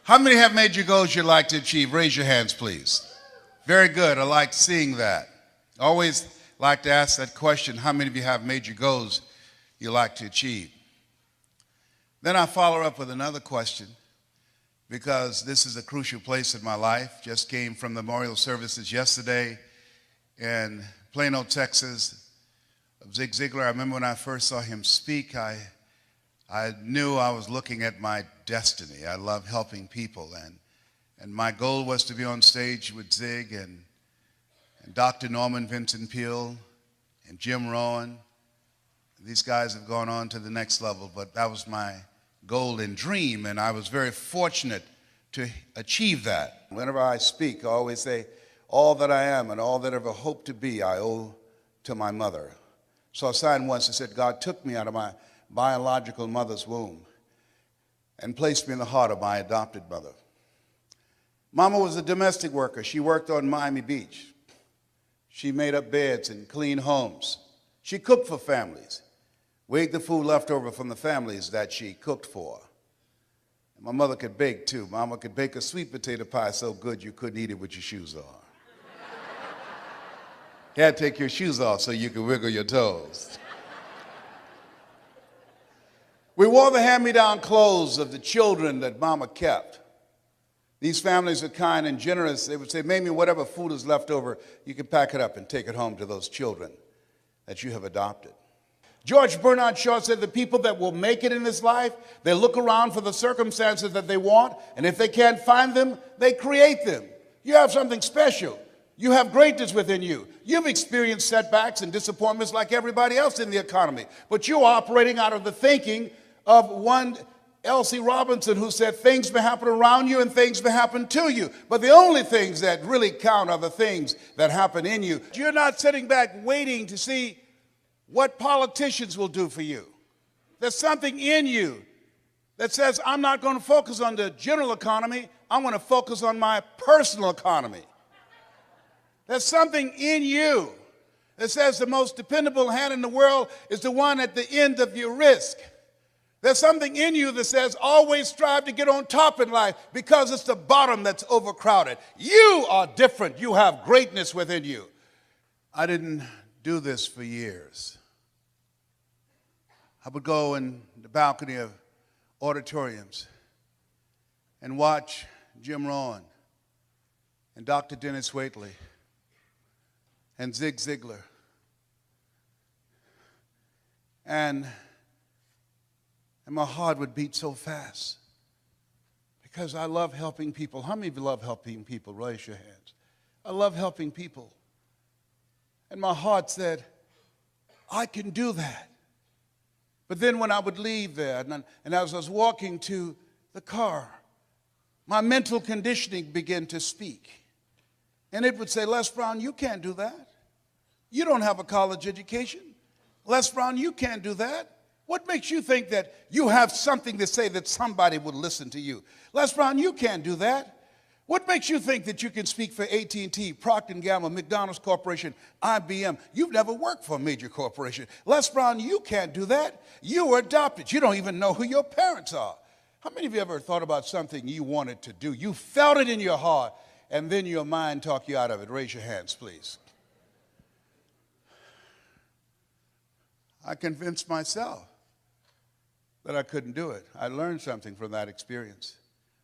How many have major goals you'd like to achieve? Raise your hands, please. Very good. I like seeing that. Always like to ask that question, how many of you have major goals you like to achieve? Then I follow up with another question, because this is a crucial place in my life. Just came from the memorial services yesterday in Plano, Texas, of Zig Ziglar. I remember when I first saw him speak, I knew I was looking at my destiny. I love helping people, and my goal was to be on stage with Zig and Dr. Norman Vincent Peale and Jim Rohn. These guys have gone on to the next level, but that was my goal and dream, and I was very fortunate to achieve that. Whenever I speak, I always say, all that I am and all that I ever hope to be, I owe to my mother. So I signed once and said, God took me out of my biological mother's womb and placed me in the heart of my adopted mother. Mama was a domestic worker. She worked on Miami Beach. She made up beds and cleaned homes. She cooked for families, weighed the food left over from the families that she cooked for. And my mother could bake too. Mama could bake a sweet potato pie so good you couldn't eat it with your shoes on. You had to take your shoes off so you could wiggle your toes. We wore the hand-me-down clothes of the children that Mama kept. These families are kind and generous. They would say, Mamie, whatever food is left over, you can pack it up and take it home to those children that you have adopted. George Bernard Shaw said the people that will make it in this life, they look around for the circumstances that they want, and if they can't find them, they create them. You have something special. You have greatness within you. You've experienced setbacks and disappointments like everybody else in the economy, but you're operating out of the thinking of one L.C. Robinson, who said things may happen around you and things may happen to you, but the only things that really count are the things that happen in you. You're not sitting back waiting to see what politicians will do for you. There's something in you that says, I'm not going to focus on the general economy, I'm going to focus on my personal economy. There's something in you that says the most dependable hand in the world is the one at the end of your risk. There's something in you that says always strive to get on top in life because it's the bottom that's overcrowded. You are different. You have greatness within you. I didn't do this for years. I would go in the balcony of auditoriums and watch Jim Rohn and Dr. Dennis Waitley and Zig Ziglar. And my heart would beat so fast because I love helping people. How many of you love helping people? Raise your hands. I love helping people. And my heart said, I can do that. But then when I would leave there, and as I was walking to the car, my mental conditioning began to speak. And it would say, Les Brown, you can't do that. You don't have a college education. Les Brown, you can't do that. What makes you think that you have something to say that somebody would listen to you? Les Brown, you can't do that. What makes you think that you can speak for AT&T, Procter & Gamble, McDonald's Corporation, IBM? You've never worked for a major corporation. Les Brown, you can't do that. You were adopted. You don't even know who your parents are. How many of you ever thought about something you wanted to do? You felt it in your heart, and then your mind talked you out of it. Raise your hands, please. I convinced myself that I couldn't do it. I learned something from that experience.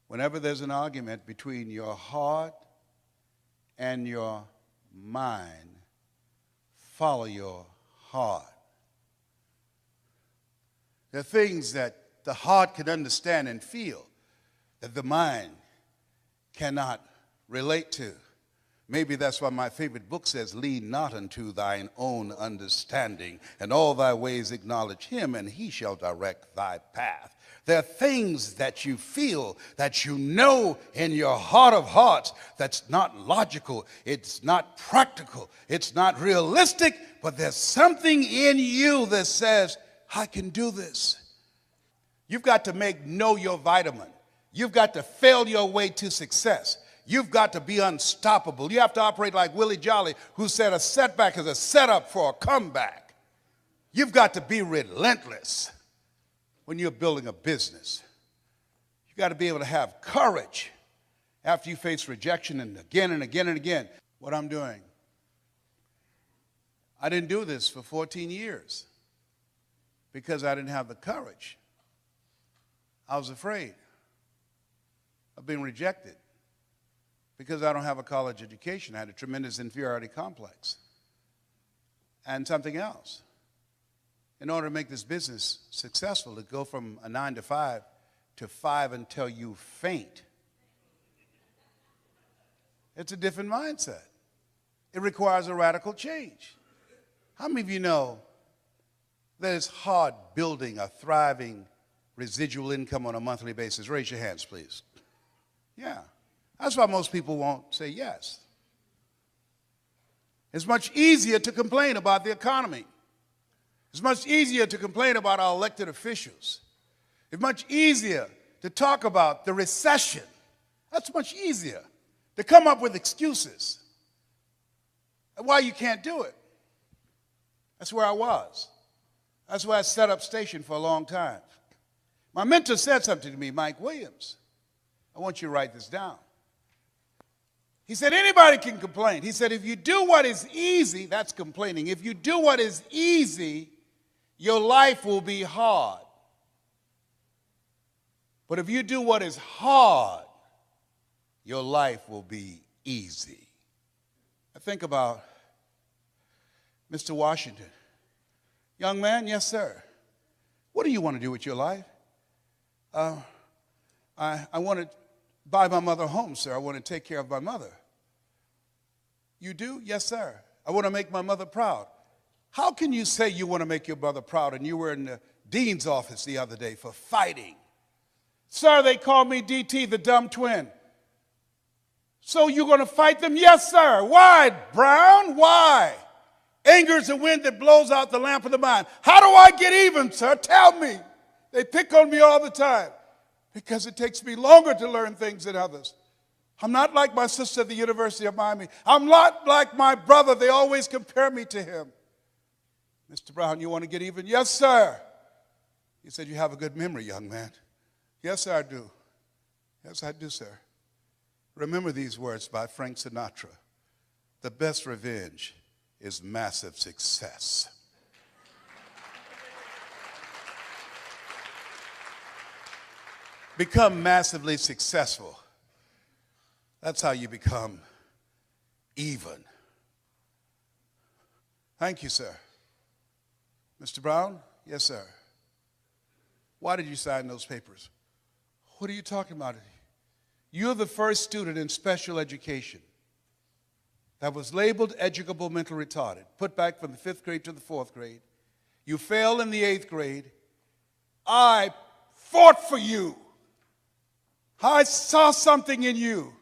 Whenever there's an argument between your heart and your mind, follow your heart. There are things that the heart can understand and feel that the mind cannot relate to. Maybe that's why my favorite book says, lean not unto thine own understanding, and all thy ways acknowledge him, and he shall direct thy path. There are things that you feel, that you know in your heart of hearts that's not logical, it's not practical, it's not realistic, but there's something in you that says, I can do this. You've got to know your vitamin. You've got to fail your way to success. You've got to be unstoppable. You have to operate like Willie Jolly, who said a setback is a setup for a comeback. You've got to be relentless when you're building a business. You've got to be able to have courage after you face rejection and again and again and again. What I'm doing. I didn't do this for 14 years because I didn't have the courage. I was afraid of being rejected because I don't have a college education. I had a tremendous inferiority complex. And something else. In order to make this business successful, to go from a 9 to 5 to 5 until you faint, it's a different mindset. It requires a radical change. How many of you know that it's hard building a thriving residual income on a monthly basis? Raise your hands, please. Yeah. That's why most people won't say yes. It's much easier to complain about the economy. It's much easier to complain about our elected officials. It's much easier to talk about the recession. That's much easier. To come up with excuses and why you can't do it. That's where I was. That's where I set up station for a long time. My mentor said something to me, Mike Williams. I want you to write this down. He said, anybody can complain. He said, if you do what is easy, that's complaining. If you do what is easy, your life will be hard. But if you do what is hard, your life will be easy. I think about Mr. Washington. Young man, yes, sir. What do you want to do with your life? I want to buy my mother a home, sir. I want to take care of my mother. You do? Yes, sir. I want to make my mother proud. How can you say you want to make your mother proud and you were in the dean's office the other day for fighting? Sir, they call me DT, the dumb twin. So you're going to fight them? Yes, sir. Why, Brown? Why? Anger is the wind that blows out the lamp of the mind. How do I get even, sir? Tell me. They pick on me all the time because it takes me longer to learn things than others. I'm not like my sister at the University of Miami. I'm not like my brother. They always compare me to him. Mr. Brown, you want to get even? Yes, sir. He said, you have a good memory, young man. Yes, sir, I do. Yes, I do, sir. Remember these words by Frank Sinatra. The best revenge is massive success. Become massively successful. That's how you become even. Thank you, sir. Mr. Brown? Yes, sir. Why did you sign those papers? What are you talking about? You're the first student in special education that was labeled educable mental retarded, put back from the 5th grade to the 4th grade. You failed in the 8th grade. I fought for you. I saw something in you.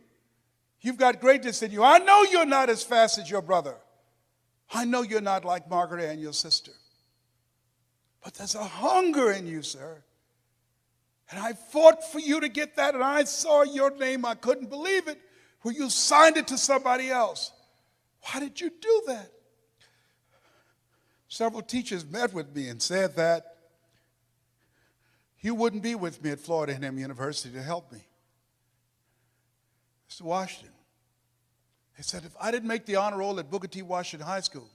You've got greatness in you. I know you're not as fast as your brother. I know you're not like Margaret Ann, your sister. But there's a hunger in you, sir. And I fought for you to get that, and I saw your name. I couldn't believe it when you signed it to somebody else. Why did you do that? Several teachers met with me and said that you wouldn't be with me at Florida A&M University to help me. Mr. Washington, they said if I didn't make the honor roll at Booker T. Washington High School,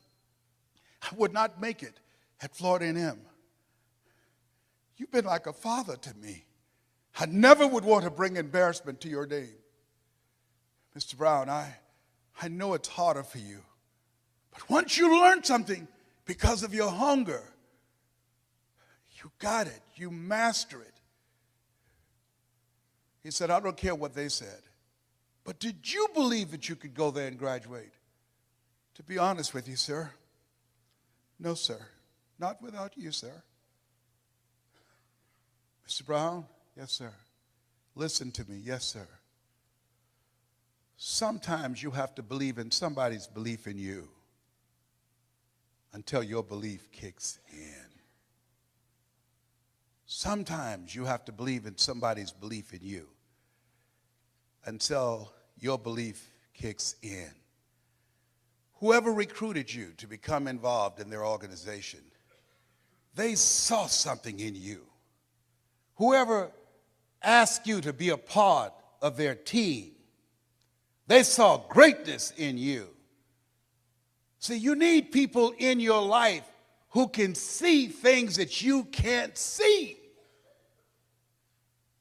I would not make it at Florida A&M. You've been like a father to me. I never would want to bring embarrassment to your name. Mr. Brown, I know it's harder for you. But once you learn something because of your hunger, you got it. You master it. He said, I don't care what they said. But did you believe that you could go there and graduate? To be honest with you, sir, no, sir. Not without you, sir. Mr. Brown? Yes, sir. Listen to me. Yes, sir. Sometimes you have to believe in somebody's belief in you until your belief kicks in. Sometimes you have to believe in somebody's belief in you until your belief kicks in. Whoever recruited you to become involved in their organization, they saw something in you. Whoever asked you to be a part of their team. They saw greatness in you. See, you need people in your life who can see things that you can't see.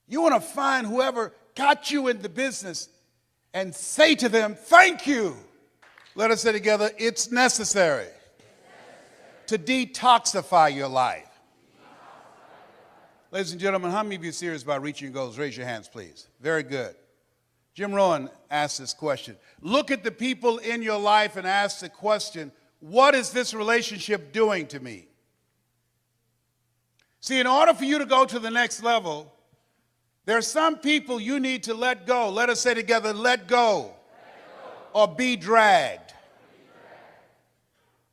You want to find whoever got you in the business and say to them, thank you. Let us say together, it's necessary to detoxify your life. Ladies and gentlemen, how many of you are serious about reaching your goals? Raise your hands, please. Very good. Jim Rohn asked this question. Look at the people in your life and ask the question, what is this relationship doing to me? See, in order for you to go to the next level, there are some people you need to let go. Let us say together, let go, or be dragged.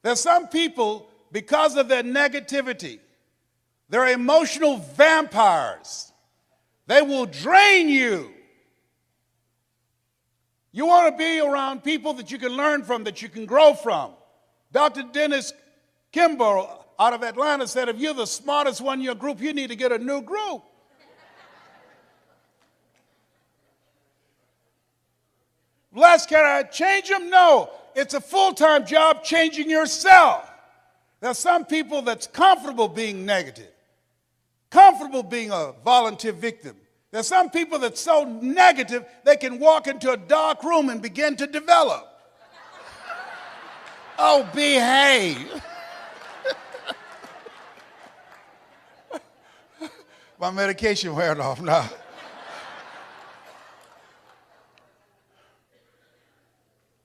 There are some people, because of their negativity, they're emotional vampires. They will drain you. You want to be around people that you can learn from, that you can grow from. Dr. Dennis Kimball out of Atlanta said, if you're the smartest one in your group, you need to get a new group. Les, can I change them? No. It's a full-time job changing yourself. There are some people that's comfortable being negative, comfortable being a volunteer victim. There's some people that's so negative they can walk into a dark room and begin to develop. Oh, behave. My medication wearing off now.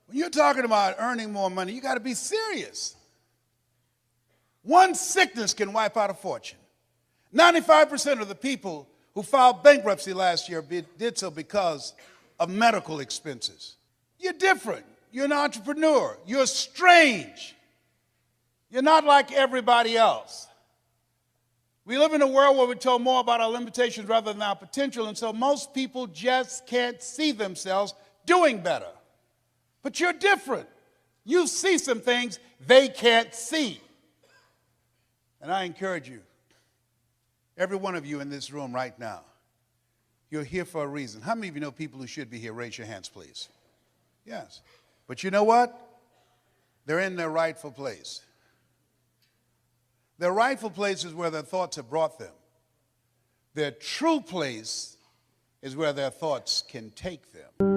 When you're talking about earning more money, you got to be serious. One sickness can wipe out a fortune. 95% of the people who filed bankruptcy last year did so because of medical expenses. You're different. You're an entrepreneur. You're strange. You're not like everybody else. We live in a world where we're told more about our limitations rather than our potential, and so most people just can't see themselves doing better. But you're different. You see some things they can't see. And I encourage you, every one of you in this room right now, you're here for a reason. How many of you know people who should be here? Raise your hands, please. Yes. But you know what? They're in their rightful place. Their rightful place is where their thoughts have brought them. Their true place is where their thoughts can take them.